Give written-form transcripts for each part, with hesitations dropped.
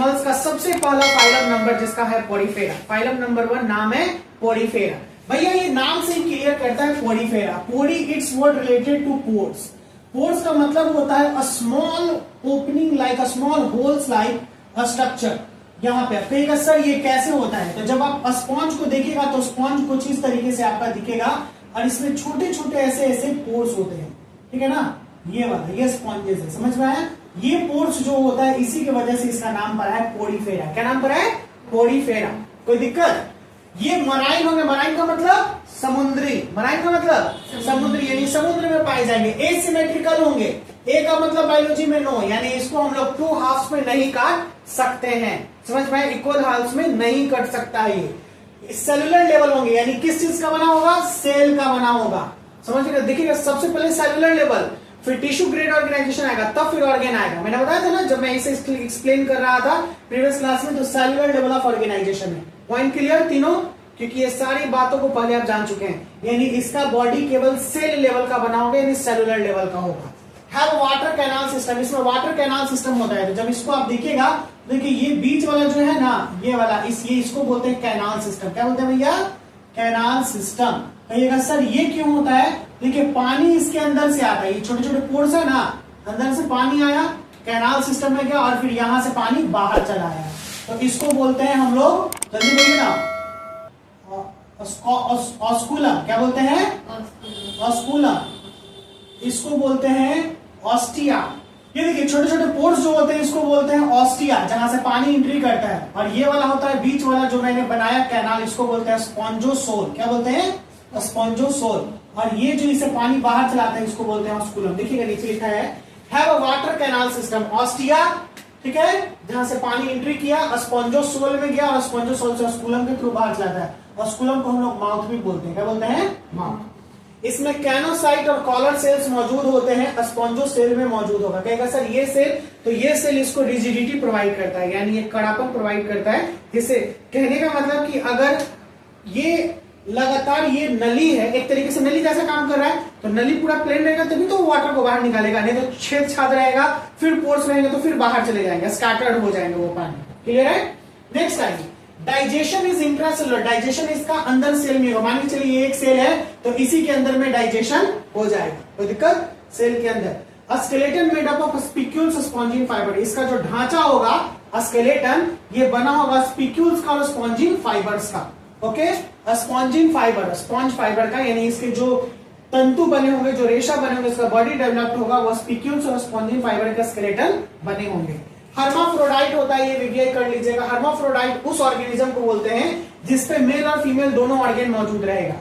Animals का सबसे पहला फाइलम नंबर जिसका है पोरीफेरा। फाइलम नंबर 1 नाम है पोरीफेरा। भैया ये नाम से ही क्लियर करता है पोरीफेरा। पोरी it's word related to pores. Pores का मतलब होता है a small opening like a small holes like a structure. यहाँ पे कहेगा सर ये कैसे होता है, तो जब आप स्पॉन्ज को देखिएगा तो स्पॉन्ज कुछ इस तरीके से आपका दिखेगा और इसमें छोटे छोटे ऐसे ऐसे पोर्स होते हैं, ठीक है ना। ये वाला ये स्पॉन्जेस है, समझ में आया। ये पोर्स जो होता है इसी की वजह से इसका नाम पड़ा है पोरीफेरा। क्या नाम पड़ा है? पोरीफेरा। कोई दिक्कत? ये मराइन होंगे, मराइन का मतलब समुद्री, मराइन का मतलब समुद्री यानी समुद्र में पाए जाएंगे। एसिमेट्रिकल होंगे, ए का मतलब बायोलॉजी में नो, यानी इसको हम लोग 2 हाफ्स में नहीं काट सकते हैं, समझ में? इक्वल हाफ्स में नहीं कट सकता है। ये सेलुलर लेवल होंगे, यानी किस चीज का बना होगा? सेल का बना होगा, समझ गए? देखिएगा सबसे पहले सेलुलर लेवल, फिर टिश्यू ग्रेड ऑर्गेनाइजेशन आएगा, तब फिर ऑर्गेन आएगा। मैंने बताया था ना जब मैं इसे एक्सप्लेन कर रहा था प्रीवियस क्लास में, तो सेलुलर लेवल ऑफ ऑर्गेनाइजेशन है। पॉइंट क्लियर तीनों? क्योंकि ये सारी बातों को पहले आप जान चुके हैं, यानी इसका बॉडी केवल सेल लेवल का बना होगा, यानी सेलुलर लेवल का होगा। हैव वाटर कैनाल सिस्टम, इसमें वाटर कैनाल सिस्टम होता है। तो जब इसको आप देखिएगा, देखिए ये बीच वाला जो है ना, ये वाला इसको बोलते हैं कैनाल सिस्टम। क्या बोलते हैं भैया? Canal system. कहिएगा सर ये क्यों होता है? देखिए पानी इसके अंदर से आता है, ये छोटे छोटे पोर्स है ना, अंदर से पानी आया, कैनाल सिस्टम में गया और फिर यहां से पानी बाहर चला आया। तो इसको बोलते हैं हम लोग, जल्दी बोलिए ना, ऑस्कुलम। क्या बोलते हैं? ऑस्कुलम। इसको बोलते हैं ऑस्टिया। ये देखिए छोटे छोटे पोर्स जो होते हैं इसको बोलते हैं ऑस्टिया, जहां से पानी एंट्री करता है। और ये वाला होता है बीच वाला जो मैंने बनाया कैनाल, इसको बोलते हैं स्पॉन्जोसोल। क्या बोलते हैं? स्पॉन्जोसोल। और ये जो इसे पानी बाहर चलाता है इसको बोलते हैं ऑस्कुलम। देखिएगा नीचे लिखा है have a water canal system ostia, ठीक है, जहां से पानी एंट्री किया, स्पॉन्जोसोल में गया और स्पॉन्जोसोल से ऑस्कुलम के थ्रू बाहर चलाता है। ऑस्कुलम को हम लोग माउथ भी बोलते हैं। क्या बोलते हैं? माउथ। इसमें कैनोसाइट और कॉलर सेल्स मौजूद होते हैं, स्पॉन्जो सेल में मौजूद होगा। कहेगा सर ये सेल, तो ये सेल इसको रिजिडिटी प्रोवाइड करता है, यानी ये कड़ापन प्रोवाइड करता है। जिससे कहने का मतलब कि अगर ये लगातार ये नली है, एक तरीके से नली जैसा काम कर रहा है, तो नली पूरा प्लेन रहेगा तभी तो वाटर को बाहर निकालेगा, नहीं तो छेद छाद रहेगा, फिर पोर्स रहेंगे तो फिर बाहर चले जाएंगे, स्कैटर्ड हो जाएंगे वो पानी। क्लियर है? नेक्स्ट आइए, डाइजेशन इज इंट्रासेलुलर। डाइजेशन इसका अंदर सेल में होगा। मान के चलिए ये एक सेल है तो इसी के अंदर में डाइजेशन हो जाएगा, कोई दिक्कत? सेल के अंदर skeleton made up of spicules spongin fibre. इसका जो ढांचा होगा स्केलेटन, ये बना होगा स्पिक्यूल्स का और स्पॉन्जिन फाइबर्स का। Okay, spongin fibre, sponge fibre का, यानी इसके जो तंतु बने होंगे, जो रेशा बने होंगे, इसका बॉडी डेवलप्ड होगा, वो स्पिक्यूल्स और स्पॉन्जिन फाइबर का स्केलेटन बने होंगे। हर्माफ्रोडाइट होता है, ये वीवीआई कर लीजिएगा। हर्माफ्रोडाइट उस ऑर्गेनिज्म को बोलते हैं जिसपे मेल और फीमेल दोनों ऑर्गेन मौजूद रहेगा।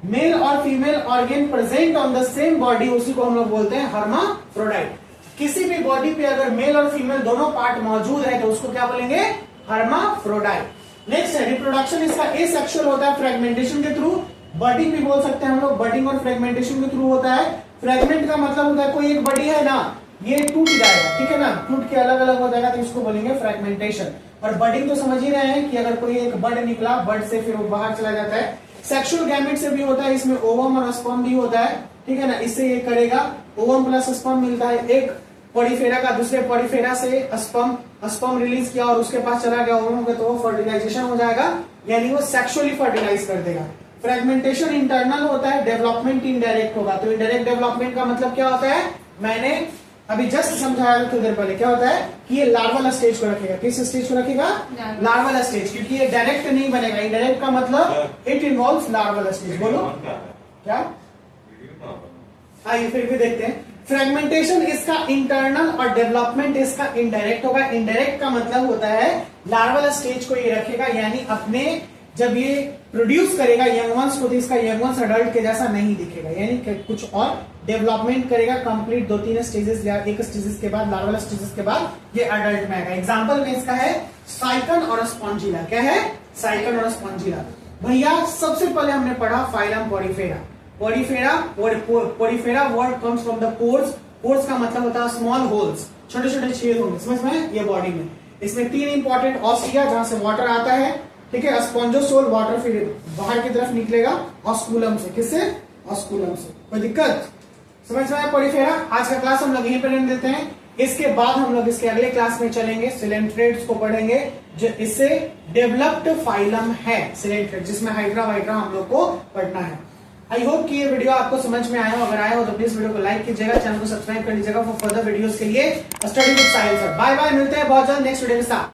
मेल और female organ present on the same body, उसी को हम लोग बोलते हैं हर्माफ्रोडाइट। किसी भी बॉडी पे अगर मेल और फीमेल दोनों पार्ट मौजूद है तो उसको क्या बोलेंगे? हर्माफ्रोडाइट। नेक्स्ट है रिप्रोडक्शन, इसका एसेक्सुअल होता है, फ्रेगमेंटेशन के थ्रू। बडिंग भी बोल सकते हैं हम लोग, बडिंग और फ्रेगमेंटेशन के थ्रू होता है। फ्रेगमेंट का मतलब होता है कोई एक बडी है ना, ये टूट जाएगा, ठीक है ना, टूट के अलग अलग हो जाएगा, तो इसको बोलेंगे फ्रेगमेंटेशन। और बडिंग तो समझ ही रहे हैं कि अगर कोई एक बड निकला, बड से फिर वो बाहर चला जाता है। सेक्सुअल गैमेट से भी होता है, इसमें ओवम और स्पर्म भी होता है, ठीक है ना, इससे ये करेगा, ओवम प्लस स्पर्म मिलता है। एक पॉलीफेरा का दूसरे पॉलीफेरा से स्पर्म रिलीज किया और उसके पास चला गया ओवम का, तो वो फर्टिलाइजेशन हो जाएगा, यानी वो सेक्सुअली फर्टिलाइज कर देगा। फ्रेगमेंटेशन इंटरनल होता है, डेवलपमेंट इनडायरेक्ट होगा। तो इनडायरेक्ट डेवलपमेंट का मतलब क्या होता है? मैंने अभी जस्ट समझाया था थोड़ी देर पहले। क्या होता है कि ये लार्वल स्टेज को रखेगा। किस स्टेज को रखेगा? लार्वल स्टेज, क्योंकि ये डायरेक्ट नहीं बनेगा। इनडायरेक्ट का मतलब इट इन्वॉल्व्स लार्वल स्टेज। बोलो क्या? आइए फिर भी देखते हैं। फ्रेगमेंटेशन इसका इंटरनल और डेवलपमेंट इसका इनडायरेक्ट होगा। इनडायरेक्ट का मतलब होता है लार्वल स्टेज को ये रखेगा, यानी अपने जब ये प्रोड्यूस करेगा यंग वंस को, तो इसका यंग वंस अडल्ट के जैसा नहीं दिखेगा, यानी कुछ और डेवलपमेंट करेगा कंप्लीट 2-3 स्टेजेस या एक स्टेजेस के बाद, लार्वल स्टेजेस के बाद ये अडल्ट में आएगा। एग्जांपल में इसका है साइकन और स्पॉन्जिला। क्या है? साइकन और स्पॉन्जिला। भैया सबसे पहले हमने पढ़ा phylum Porifera. Porifera word comes from the pores. Pores का मतलब होता है स्मॉल होल्स, छोटे छोटे छेद होंगे, समझ में? ये बॉडी में इसमें 3 इंपॉर्टेंट, ऑस्टिया जहां से वाटर आता है, ठीक है, स्पॉन्जोसोल वाटर फिर बाहर की तरफ निकलेगा ऑस्कुलम से। किससे? ऑस्कुलम से। कोई दिक्कत? समझ में आया पोरीफेरा? आज का क्लास हम लोग यहीं पर रहने देते हैं। इसके बाद हम लोग इसके अगले क्लास में चलेंगे, सिलेंट्रेट्स को पढ़ेंगे, जो इससे डेवलप्ड फाइलम है सिलेंट्रेट, जिसमें हाइड्रा वाइड्रा हम लोग को पढ़ना है। आई होप कि ये वीडियो आपको समझ में आया हो। अगर आया हो तो प्लीज वीडियो को लाइक कीजिएगा, चैनल को सब्सक्राइब कर लीजिएगा फॉर फर्दर वीडियोस के लिए study with Sahil sir. Bye bye, मिलते हैं बहुत जल्द नेक्स्ट वीडियो के साथ।